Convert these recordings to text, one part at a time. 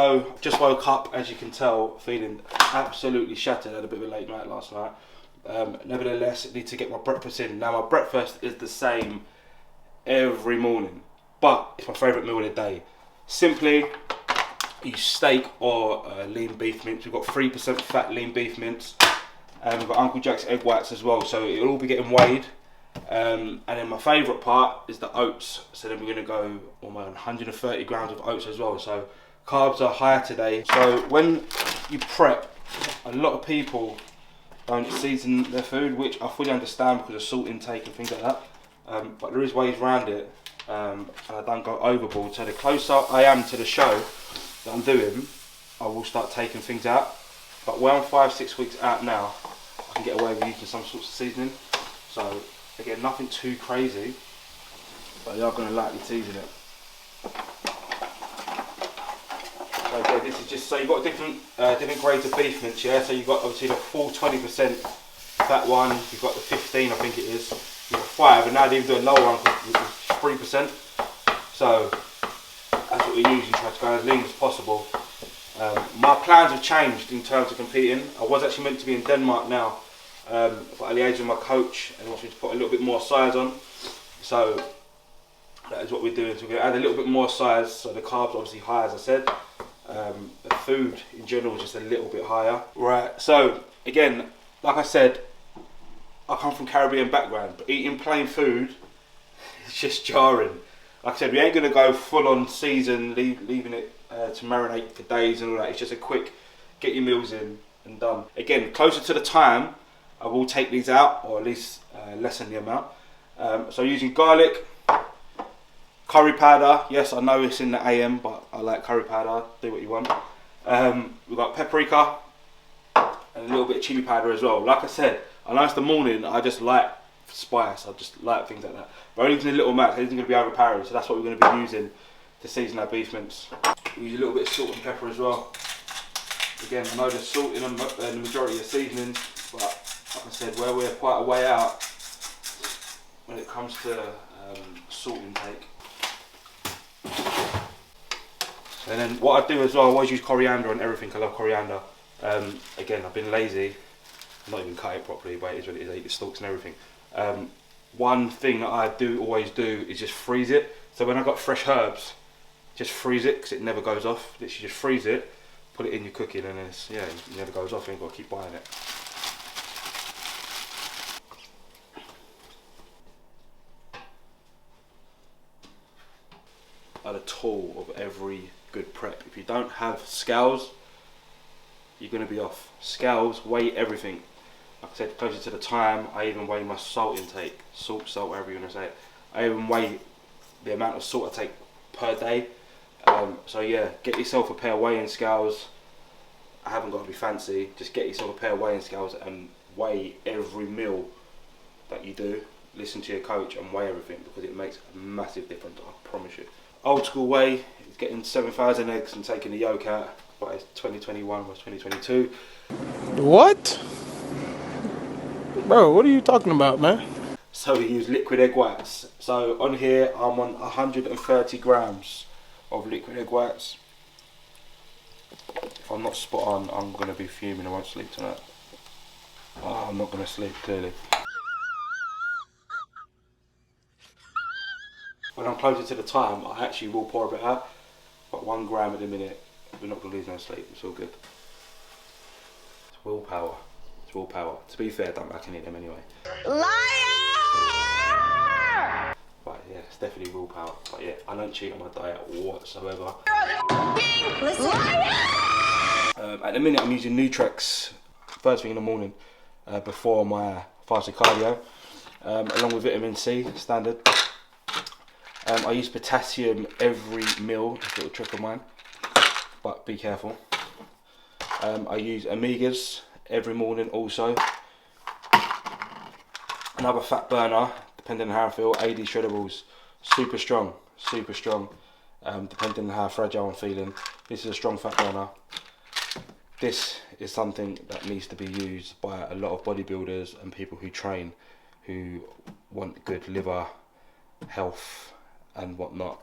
So just woke up, as you can tell, feeling absolutely shattered. I had a bit of a late night last night. Nevertheless, I need to get my breakfast in. Now my breakfast is the same every morning, but it's my favourite meal of the day. Simply, use steak or lean beef mince. We've got 3% fat lean beef mince, and we've got Uncle Jack's egg whites as well. So it'll all be getting weighed. And then my favourite part is the oats. So then we're going to go almost 130 grams of oats as well. So carbs are higher today. So when you prep, a lot of people don't season their food, which I fully understand because of salt intake and things like that. But there is ways around it, and I don't go overboard. So the closer I am to the show that I'm doing, I will start taking things out. But when I'm 5-6 weeks out now, I can get away with using some sorts of seasoning. So again, nothing too crazy, but you are going to lightly season it. So again, this is just, so you've got different grades of beef mince, yeah? So you've got obviously the full 20% fat one, you've got the 15 I think it is, you've got 5, and now they even do a lower one which is 3%. So that's what we usually try to go as lean as possible. My plans have changed in terms of competing. I was actually meant to be in Denmark now, but I liaised with my coach and wants me to put a little bit more size on. So that is what we're doing. So we're going to add a little bit more size, so the carbs are obviously high as I said. The food in general is just a little bit higher. Right, so again, like I said, I come from Caribbean background, but eating plain food is just jarring. Like I said, we ain't going to go full on season, leaving it to marinate for days and all that. It's just a quick, get your meals in and done. Again, closer to the time, I will take these out, or at least lessen the amount. So using garlic, curry powder. Yes, I know it's in the AM, but I like curry powder. Do what you want. We've got paprika and a little bit of chili powder as well. Like I said, I know it's the morning. I just like spice. I just like things like that. But only using a little amount. It's going to be overpowering. So that's what we're going to be using to season our beef mince. We use a little bit of salt and pepper as well. Again, I know there's salt in the majority of seasonings, but like I said, where we're quite a way out when it comes to salt intake. And then what I do as well, I always use coriander on everything. I love coriander. Again, I've been lazy, not even cut it properly, but it is what it is. I eat the stalks and everything. One thing that I do always do is just freeze it. So when I've got fresh herbs, just freeze it because it never goes off. Literally just freeze it, put it in your cooking, and then it's, yeah, it never goes off. You ain't got to keep buying it. The tool of every good prep. If you don't have scales, you're going to be off. Scales weigh everything. Like I said, closer to the time, I even weigh my salt intake. Salt, whatever you want to say it. I even weigh the amount of salt I take per day. So yeah, get yourself a pair of weighing scales. I haven't got to be fancy. Just get yourself a pair of weighing scales and weigh every meal that you do. Listen to your coach and weigh everything, because it makes a massive difference, I promise you. Old school way is getting 7,000 eggs and taking the yolk out, but it's 2021 was 2022. What? Bro, what are you talking about, man? So we use liquid egg whites. So on here I'm on 130 grams of liquid egg whites. If I'm not spot on, I'm going to be fuming. I won't sleep tonight. Oh, I'm not going to sleep, clearly. When I'm closer to the time, I actually will pour a bit out, but 1 gram at the minute, we're not going to lose no sleep. It's all good. It's willpower. It's willpower. To be fair, I don't reckon I need them anyway. Liar! But yeah, it's definitely willpower. But yeah, I don't cheat on my diet whatsoever. At the minute, I'm using Nutrex first thing in the morning before my fasted cardio, along with vitamin C, standard. I use potassium every meal, it's a little trick of mine, but be careful. I use omegas every morning also. Another fat burner, depending on how I feel, AD Shreddables, super strong, depending on how fragile I'm feeling. This is a strong fat burner. This is something that needs to be used by a lot of bodybuilders and people who train, who want good liver health and whatnot.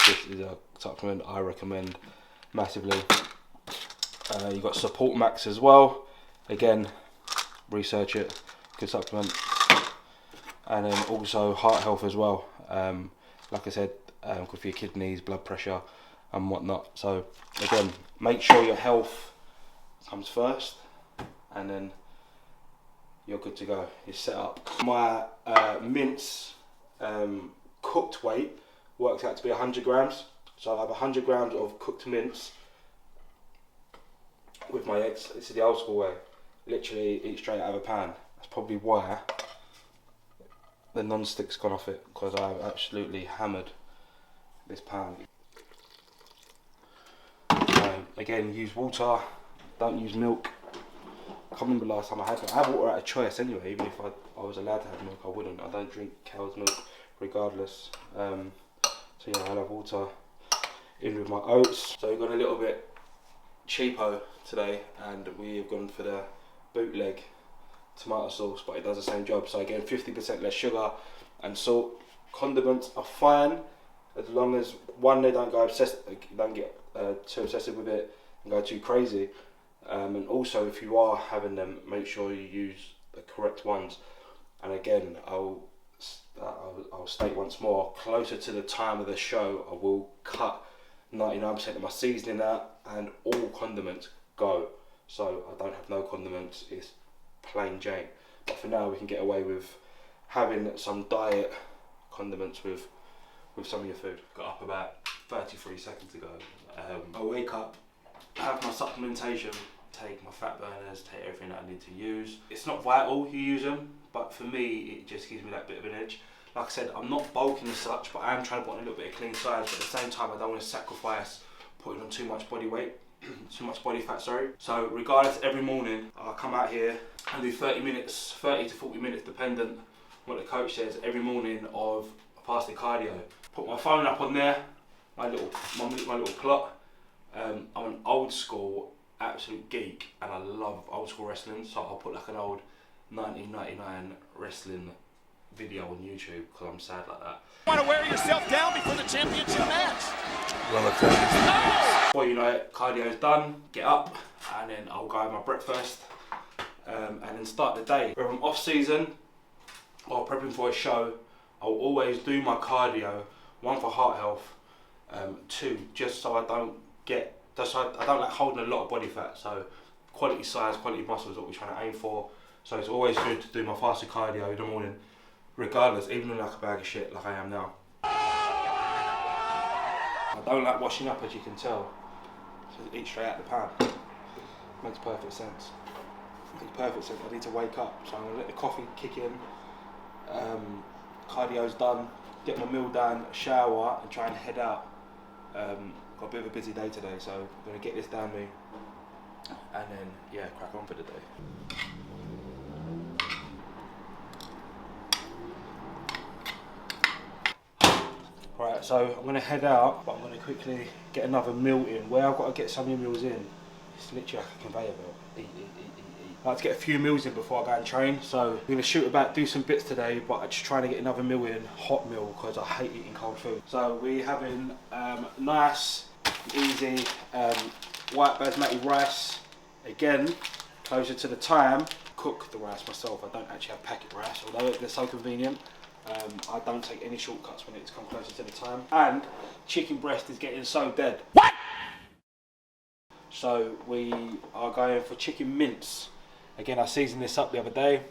This is a supplement I recommend massively. You got Support Max as well. Again, research it, good supplement. And then also heart health as well. Like I said, good for your kidneys, blood pressure and whatnot. So again, make sure your health comes first, and then you're good to go. You're set up. My mince cooked weight works out to be 100 grams. So I have 100 grams of cooked mince with my eggs. This is the old school way. Literally eat straight out of a pan. That's probably why the non-stick's gone off it, because I've absolutely hammered this pan. Again, use water, don't use milk. I can't remember the last time I had it. I have water out of choice anyway, even if I was allowed to have milk, I wouldn't. I don't drink cow's milk regardless. So yeah, I'll have water in with my oats. So we've gone a little bit cheapo today, and we've gone for the bootleg tomato sauce, but it does the same job. So again, 50% less sugar and salt. Condiments are fine as long as, one, they don't go obsessed, don't get too obsessive with it and go too crazy. And also, if you are having them, make sure you use the correct ones. And again, I'll state once more, closer to the time of the show, I will cut 99% of my seasoning out and all condiments go. So I don't have no condiments, it's plain Jane. But for now, we can get away with having some diet condiments with some of your food. Got up about 33 seconds ago. I wake up, have my supplementation, take my fat burners, take everything that I need to use. It's not vital you use them, but for me, it just gives me that bit of an edge. Like I said, I'm not bulking as such, but I am trying to put on a little bit of clean size, but at the same time, I don't want to sacrifice putting on too much body weight, too much body fat, sorry. So regardless, every morning, I come out here and do 30 to 40 minutes, dependent what the coach says, every morning of fasted cardio. Put my phone up on there, my little clock. I'm an old school absolute geek, and I love old school wrestling, so I'll put like an old 1999 wrestling video on YouTube, because I'm sad like that. Want to wear yourself down before the championship match? Well, no! Before you know it, cardio's done, get up, and then I'll go have my breakfast, and then start the day. Whether I'm off season or prepping for a show, I'll always do my cardio, one for heart health, two, just so I don't like holding a lot of body fat. So quality size, quality muscle is what we're trying to aim for. So it's always good to do my fasted cardio in the morning, regardless, even in like a bag of shit like I am now. I don't like washing up, as you can tell. So eat straight out the pan. Makes perfect sense. Makes perfect sense. I need to wake up, so I'm gonna let the coffee kick in. Cardio's done. Get my meal done, shower, and try and head out. Got a bit of a busy day today, so I'm gonna get this down me, and then yeah, crack on for the day. Right, so I'm gonna head out, but I'm gonna quickly get another meal in. Where I've got to get so many meals in, it's literally like a conveyor belt. Eat. I like to get a few meals in before I go and train, so I'm gonna shoot about, do some bits today, but I'm just trying to get another meal in, hot meal, because I hate eating cold food. So we're having nice, easy white basmati rice. Again, closer to the time, cook the rice myself. I don't actually have packet rice, although they're so convenient. I don't take any shortcuts when it's come closer to the time. And chicken breast is getting so dead. What? So we are going for chicken mince. Again, I seasoned this up the other day,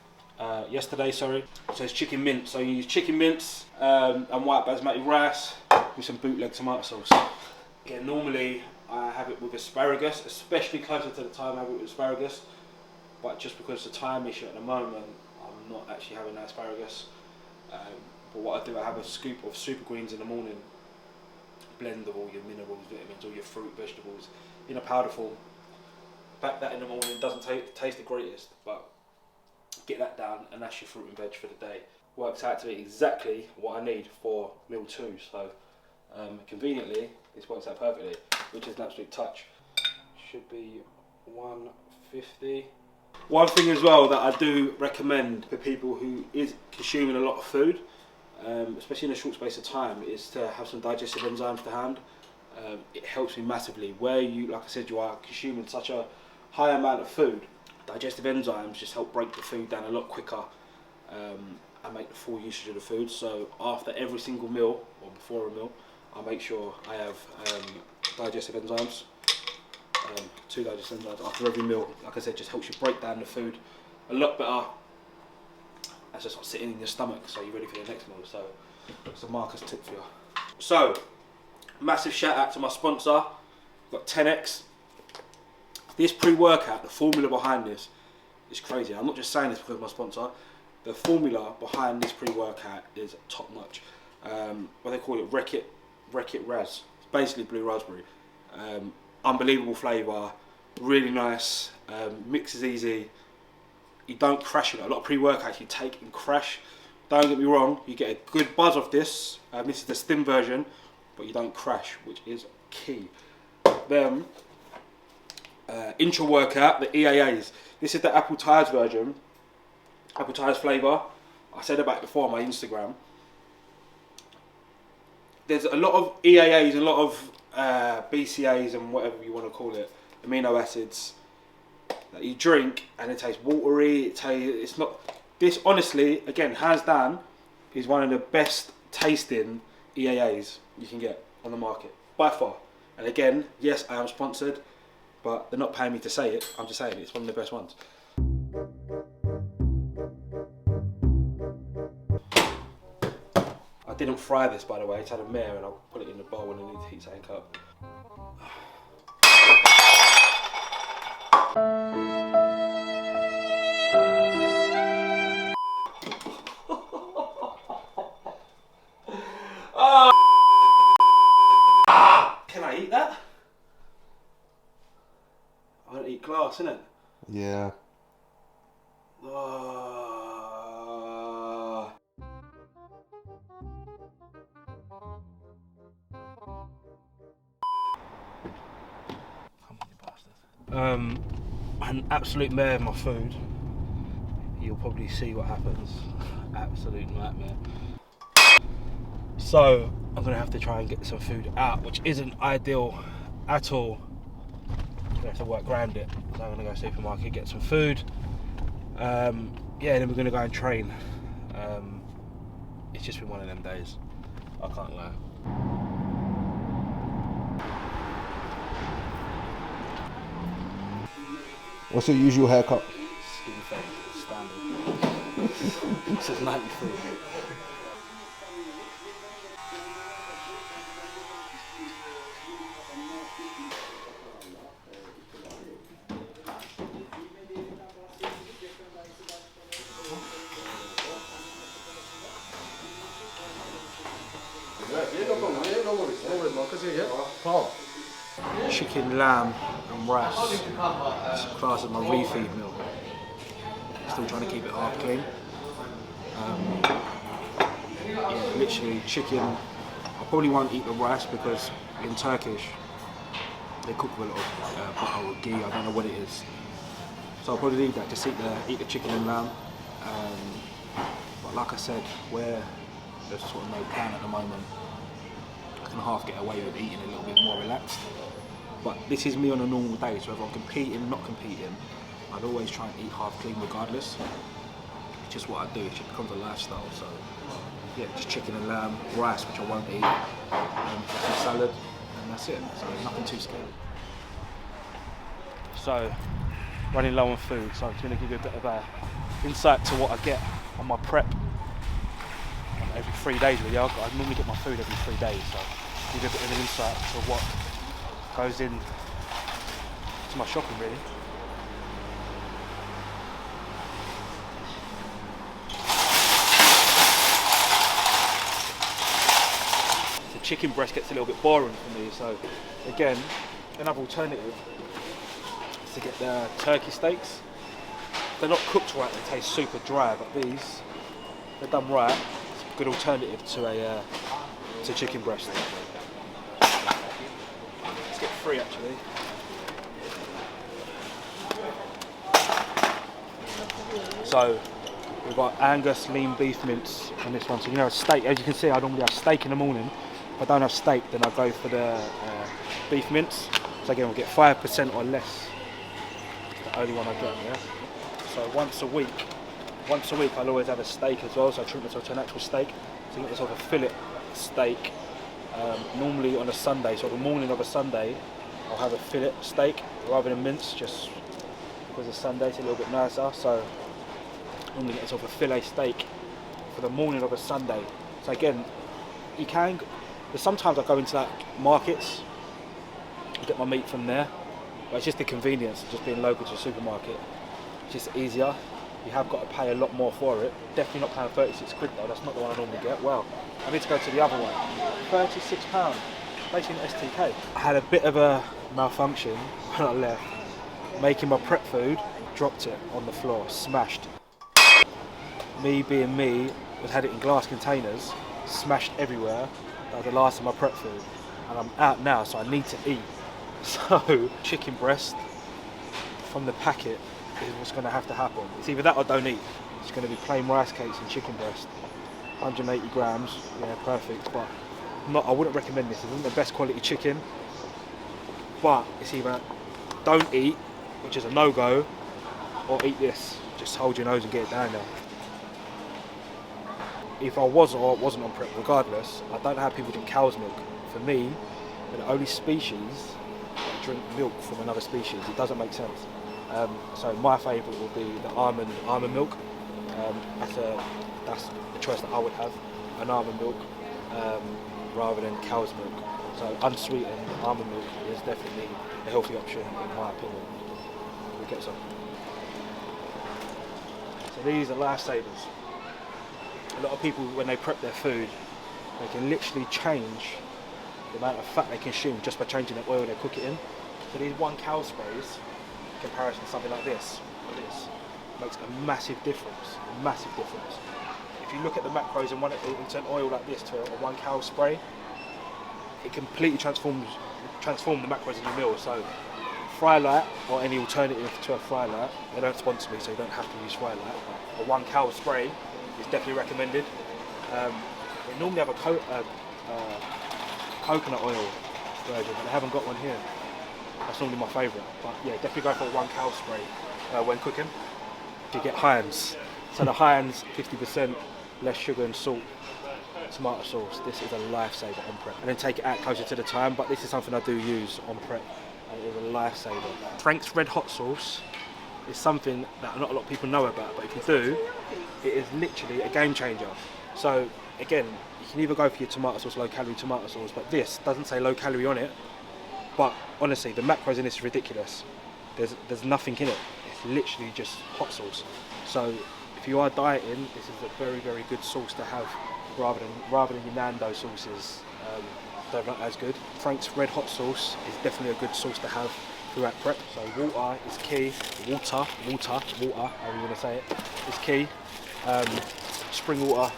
yesterday, sorry. So it's chicken mince. So you use chicken mince and white basmati rice with some bootleg tomato sauce. Again, normally I have it with asparagus, especially closer to the time I have it with asparagus. But just because of the time issue at the moment, I'm not actually having that asparagus. But what I do, I have a scoop of super greens in the morning, blend of all your minerals, vitamins, all your fruit, vegetables in a powder form. Back that in the morning, doesn't taste the greatest, but get that down and that's your fruit and veg for the day. Works out to be exactly what I need for meal 2, so conveniently this works out perfectly, which is an absolute touch. Should be 150. One thing as well that I do recommend for people who is consuming a lot of food, especially in a short space of time, is to have some digestive enzymes to hand. it helps me massively. Where you, like I said, you are consuming such a high amount of food, digestive enzymes just help break the food down a lot quicker and make the full usage of the food. So after every single meal, or before a meal, I make sure I have digestive enzymes, 2 digestive enzymes after every meal. Like I said, just helps you break down the food a lot better. That's just not sitting in your stomach, so you're ready for the next meal. So it's a Marcus tip for you. So, massive shout out to my sponsor. I've got 10X. This pre-workout, the formula behind this is crazy. I'm not just saying this because of my sponsor. The formula behind this pre-workout is top notch. What they call it, Wreck It Raz. It's basically blue raspberry. Unbelievable flavour, really nice, mixes easy. You don't crash it. A lot of pre-workouts you take and crash. Don't get me wrong, you get a good buzz of this. This is the stim version, but you don't crash, which is key. Then, intra workout, the EAAs. This is the apple tires version, apple tires flavour. I said about it before on my Instagram. There's a lot of EAAs, a lot of BCAs and whatever you want to call it, amino acids that you drink, and it tastes watery. It's not. This honestly, again, hands down, is one of the best tasting EAAs you can get on the market by far. And again, yes, I am sponsored, but they're not paying me to say it. I'm just saying it's one of the best ones. I didn't fry this, by the way. It's had a mare, and I'll put it in the bowl when I need to heat something up. Can I eat that? I don't eat glass, innit? Yeah. An absolute mare of my food. You'll probably see what happens. Absolute nightmare. So I'm gonna have to try and get some food out, which isn't ideal at all. I'm gonna have to work around it. So I'm gonna go to the supermarket, get some food. Yeah, and then we're gonna go and train. It's just been one of them days. I can't lie. What's your usual haircut? Skinny fade, standard. This is 93. Chicken, lamb and rice. It's classed as my refeed meal. Still trying to keep it half clean. Yeah, literally chicken. I probably won't eat the rice because in Turkish they cook with a lot of butter or ghee. I don't know what it is. So I'll probably leave that, just eat the chicken and lamb. But like I said, where there's sort of no plan at the moment, I can half get away with eating a little bit more relaxed. But this is me on a normal day, so if I'm competing, not competing, I'd always try and eat half clean regardless. It's just what I do, it just becomes a lifestyle. So yeah, just chicken and lamb, rice, which I won't eat, some salad, and that's it. So nothing too scary. So, running low on food, so I'm going to give you a bit of a insight to what I get on my prep. Every 3 days really, I normally get my food every 3 days, so give you a bit of an insight to what goes in to my shopping really. The chicken breast gets a little bit boring for me, so again, another alternative is to get the turkey steaks. They're not cooked right, they taste super dry, but these, they're done right. It's a good alternative to chicken breast. Get free actually. So we've got Angus lean beef mince on this one. So you know, a steak, as you can see, I normally have steak in the morning. I don't have steak, then I go for the beef mince. So again, we'll get 5% or less. It's the only one I get, yeah? So once a week I'll always have a steak as well, so I treat myself to an actual steak. So I get myself a fillet steak, normally on a Sunday. So the morning of a Sunday, I'll have a fillet steak rather than mince, just because it's Sunday, it's a little bit nicer. So normally get myself a fillet steak for the morning of a Sunday. So again, you can, but sometimes I go into like markets and get my meat from there, but it's just the convenience of just being local to the supermarket. It's just easier. You have got to pay a lot more for it. Definitely not paying 36 quid though, that's not the one I normally get. Well, I need to go to the other one. £36, basically an STK. I had a bit of a malfunction when I left. Making my prep food, dropped it on the floor, smashed. Me being me, had it in glass containers, smashed everywhere. That was the last of my prep food. And I'm out now, so I need to eat. So, chicken breast from the packet is what's going to have to happen. It's either that or don't eat. It's going to be plain rice cakes and chicken breast. 180 grams, yeah, perfect. But not, I wouldn't recommend this. It isn't the best quality chicken. But it's either don't eat, which is a no-go, or eat this. Just hold your nose and get it down there. If I was or wasn't on prep, regardless, I don't know how people drink cow's milk. For me, we're the only species that drink milk from another species. It doesn't make sense. So my favourite would be the almond milk. That's the choice that I would have, an almond milk rather than cow's milk. So unsweetened almond milk is definitely a healthy option in my opinion. We'll get some. So these are lifesavers. A lot of people, when they prep their food, they can literally change the amount of fat they consume just by changing the oil they cook it in. So these 1 cow sprays, in comparison to something like this, makes a massive difference. If you look at the macros in an oil like this to a 1 cow spray, it completely transform the macros in your meal. So fry light or any alternative to a fry light, they don't sponsor me, so you don't have to use fry light. A 1 cow spray is definitely recommended. They normally have a coconut oil version, but they haven't got one here. That's normally my favourite. But yeah, definitely go for a 1 cow spray when cooking. You get Heinz. So the Heinz, 50% less sugar and salt, tomato sauce. This is a lifesaver on prep. And then take it out closer to the time, but this is something I do use on prep, and it is a lifesaver. Frank's Red Hot Sauce is something that not a lot of people know about, but if you do, it is literally a game changer. So again, you can either go for your tomato sauce, low calorie tomato sauce, but this doesn't say low calorie on it. But honestly, the macros in this is ridiculous. There's nothing in it. It's literally just hot sauce. So if you are dieting, this is a very, very good sauce to have rather than your Nando sauces. They're not as good. Frank's Red Hot Sauce is definitely a good sauce to have throughout prep. So water is key. Water, however you want to say it, is key. Spring water,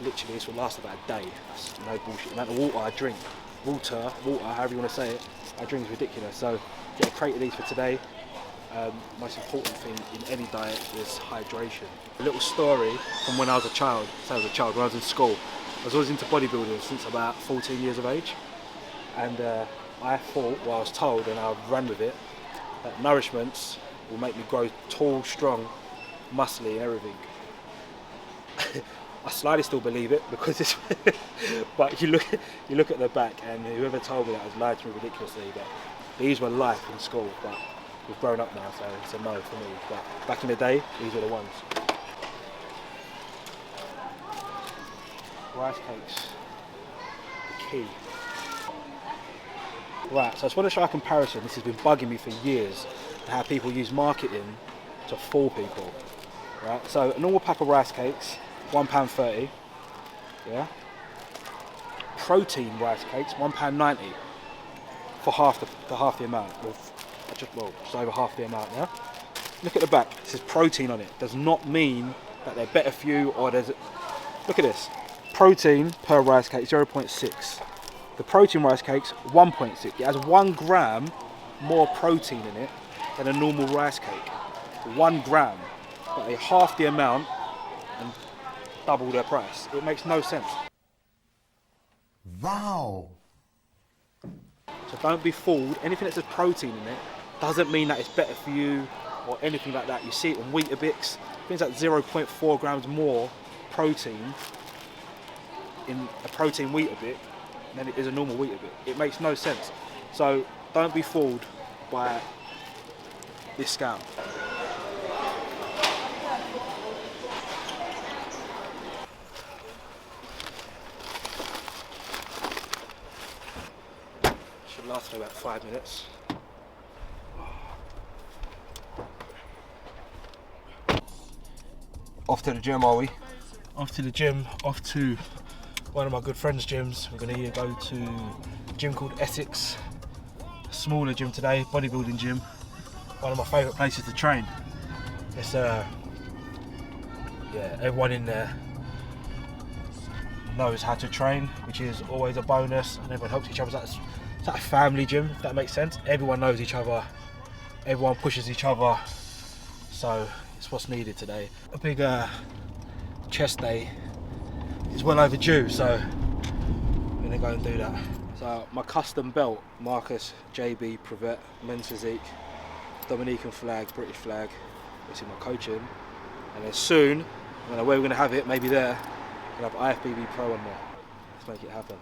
literally this will last about a day. That's no bullshit. The amount of water I drink, water, however you want to say it, I drink is ridiculous. So get a crate of these for today. Most important thing in any diet is hydration. A little story from when I was a child. So when I was in school, I was always into bodybuilding since about 14 years of age. And I thought, well, I was told, and I ran with it, that nourishments will make me grow tall, strong, muscly, and everything. I slightly still believe it because it's. But you look at the back, and whoever told me that has lied to me ridiculously. But these were life in school, but we've grown up now, so it's a no for me. But back in the day, these were the ones. Rice cakes, the key. Right, so I just want to show a comparison. This has been bugging me for years, how people use marketing to fool people. Right, so a normal pack of rice cakes, £1.30. Yeah. Protein rice cakes, £1.90 for half the amount. Just over half the amount. Yeah. Look at the back. It says protein on it. Does not mean that they're better for you, or there's. Look at this. Protein per rice cake 0.6. The protein rice cakes 1.6. It has 1 gram more protein in it than a normal rice cake. 1 gram, but they half the amount and double their price. It makes no sense. Wow. So don't be fooled. Anything that says protein in it doesn't mean that it's better for you or anything like that. You see it on Weetabix. Things like 0.4 grams more protein in a protein Weetabix than it is a normal Weetabix. It makes no sense. So don't be fooled by this scam. Should last for about 5 minutes. Off to the gym, are we? Off to the gym, off to one of my good friends' gyms. We're going to go to a gym called Essex, a smaller gym today, bodybuilding gym. One of my favourite places to train. It's yeah, everyone in there knows how to train, which is always a bonus, and everyone helps each other. It's like a family gym, if that makes sense. Everyone knows each other, everyone pushes each other, so it's what's needed today. A big chest day is well overdue, so I'm gonna go and do that. So my custom belt, Marcus, JB, Privett, men's physique, Dominican flag, British flag, which is my coaching, and then soon, I don't know where we're gonna have it, maybe there, we'll have IFBB Pro on there. Let's make it happen.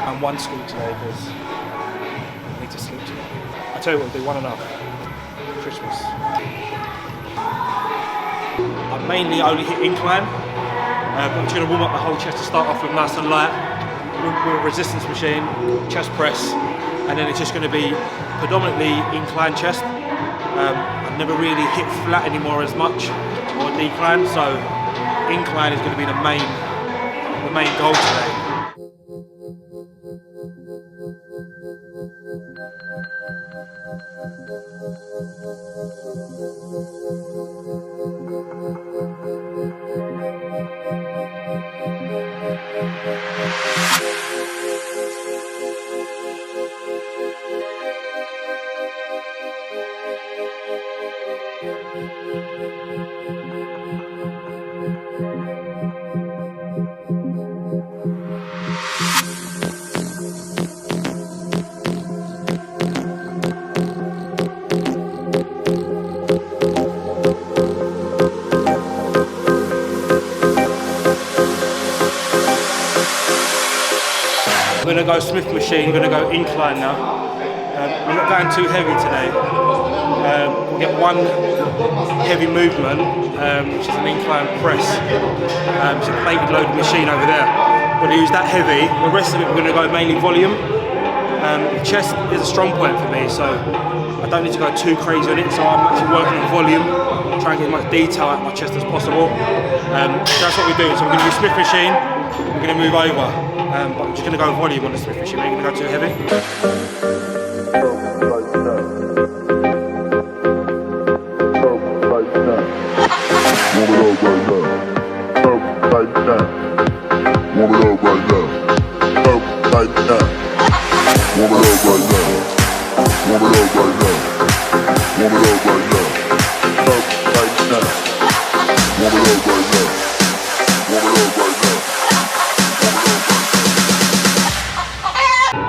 And one scoop today because I need to sleep today. I tell you what, we'll do 1.5 Christmas. I mainly only hit incline, but I'm just going to warm up the whole chest to start off with nice and light with a resistance machine, chest press, and then it's just going to be predominantly incline chest. I've never really hit flat anymore as much, or decline, so incline is going to be the main goal today. We're going to go Smith machine, we're going to go incline now. We're not going too heavy today. We'll get one heavy movement, which is an incline press. It's a plated loaded machine over there. We're going to use that heavy. The rest of it we're going to go mainly volume. Chest is a strong point for me, so I don't need to go too crazy on it. So I'm actually working on volume, trying to get as much detail out of my chest as possible. That's what we're doing. So we're going to do Smith machine, we're going to move over. But I'm just going to go volume on the Smith machine. We're going to go too heavy.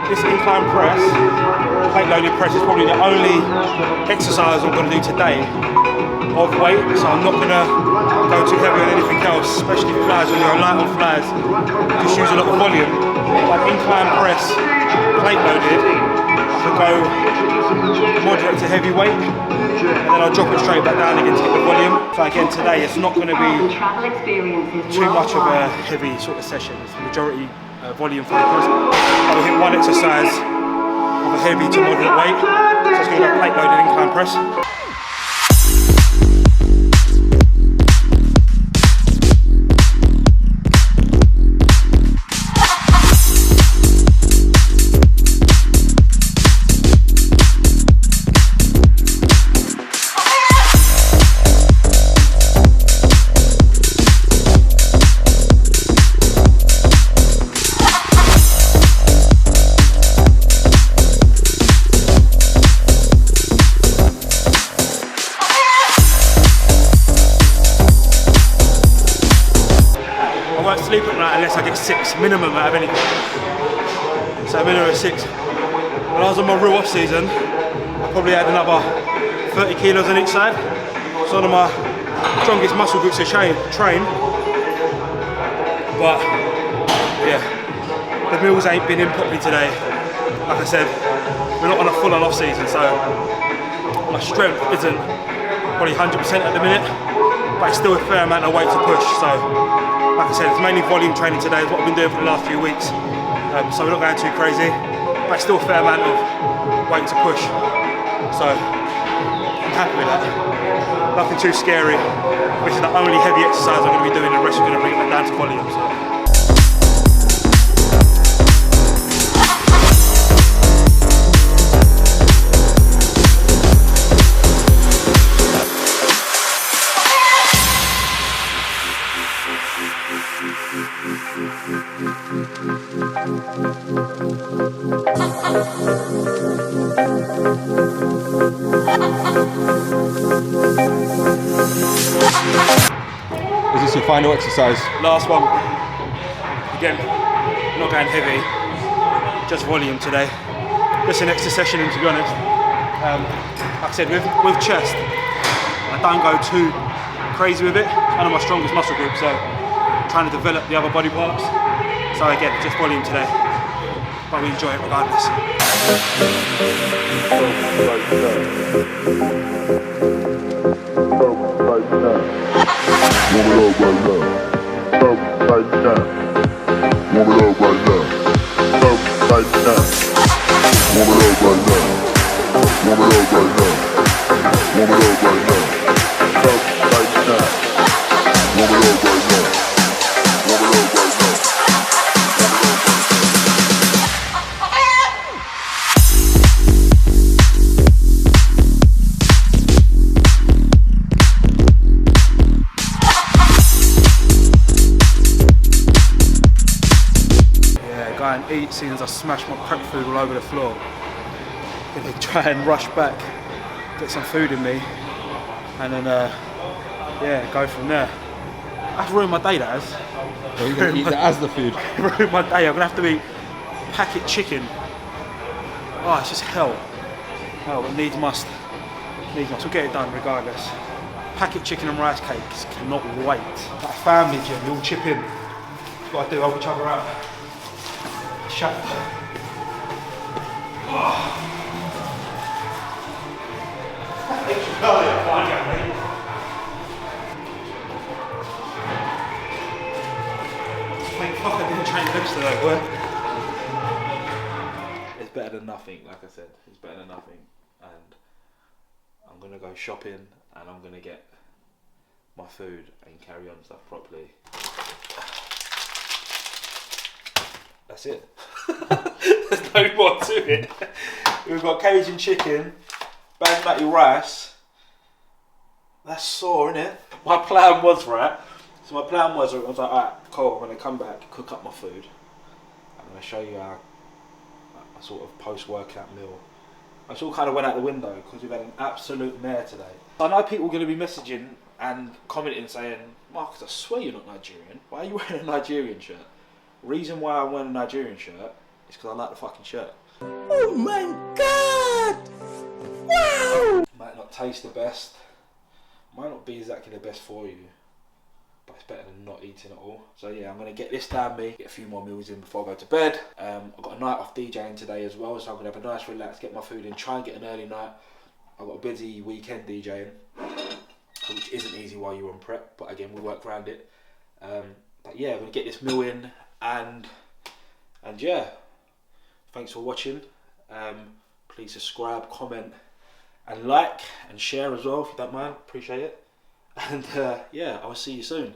This incline press, plate loaded press, is probably the only exercise I'm going to do today of weight, so I'm not going to go too heavy on anything else, especially flies. When you're light on flies, just use a lot of volume. Like incline press, plate loaded, I can go moderate to heavy weight, and then I'll drop it straight back down again to get the volume. So again today, it's not going to be too much of a heavy sort of session. It's the majority volume focus. I will hit one exercise of a heavy to moderate weight. So it's going to go plate loaded incline press. I get 6 minimum out of anything. So a minimum of 6. When I was on my real off season, I probably had another 30 kilos on each side. It's one of my strongest muscle groups to train. But yeah, the meals ain't been in properly today. Like I said, we're not on a full-on off season, so my strength isn't probably 100% at the minute, but it's still a fair amount of weight to push. So like I said, it's mainly volume training today, is what I've been doing for the last few weeks. So we're not going too crazy, but it's still a fair amount of weight to push. So I'm happy with that. Nothing too scary. This is the only heavy exercise I'm going to be doing, the rest are going to bring it down to volume. So. Is this your final exercise? Last one. Again, not going heavy, just volume today. Just an extra session in, to be honest. Like I said, with chest, I don't go too crazy with it. It's one of my strongest muscle groups, so I'm trying to develop the other body parts. So again, just volume today, but we enjoy it regardless. Eat, seeing as I smashed my prep food all over the floor. Gonna try and rush back, get some food in me, and then yeah, go from there. That's ruined my day, that has. Are you going to eat that as the food? Ruined my day. I'm gonna have to eat packet chicken. Oh, it's just hell. Hell, but needs must. Needs must. We'll get it done regardless. Packet chicken and rice cakes. Cannot wait. Like a family gym, we all chip in. That's what I do. Help each other out. Shut up. Mate, fuck, I didn't train legs today, boy. It's better than nothing, like I said. It's better than nothing. And I'm going to go shopping and I'm going to get my food and carry on stuff properly. That's it. There's no more to it. We've got Cajun chicken, basmati rice. That's sore, innit? My plan was, right? So my plan was, I was like, alright, cool, I'm going to come back, cook up my food. I'm going to show you a sort of post-workout meal. I all kind of went out the window because we've had an absolute mare today. I know people are going to be messaging and commenting saying, Marcus, I swear you're not Nigerian. Why are you wearing a Nigerian shirt? Reason why I'm wearing a Nigerian shirt is because I like the fucking shirt. Oh my god! Wow! Might not taste the best, might not be exactly the best for you, but it's better than not eating at all. So yeah, I'm going to get this down me, get a few more meals in before I go to bed. I've got a night off DJing today as well, so I'm going to have a nice relax, get my food in, try and get an early night. I've got a busy weekend DJing, which isn't easy while you're on prep, but again, we'll work around it. But yeah, I'm going to get this meal in, and yeah, thanks for watching. Please subscribe, comment and like and share as well if you don't mind, appreciate it. And yeah, I'll see you soon.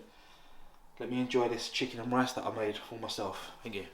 Let me enjoy this chicken and rice that I made for myself. Thank you.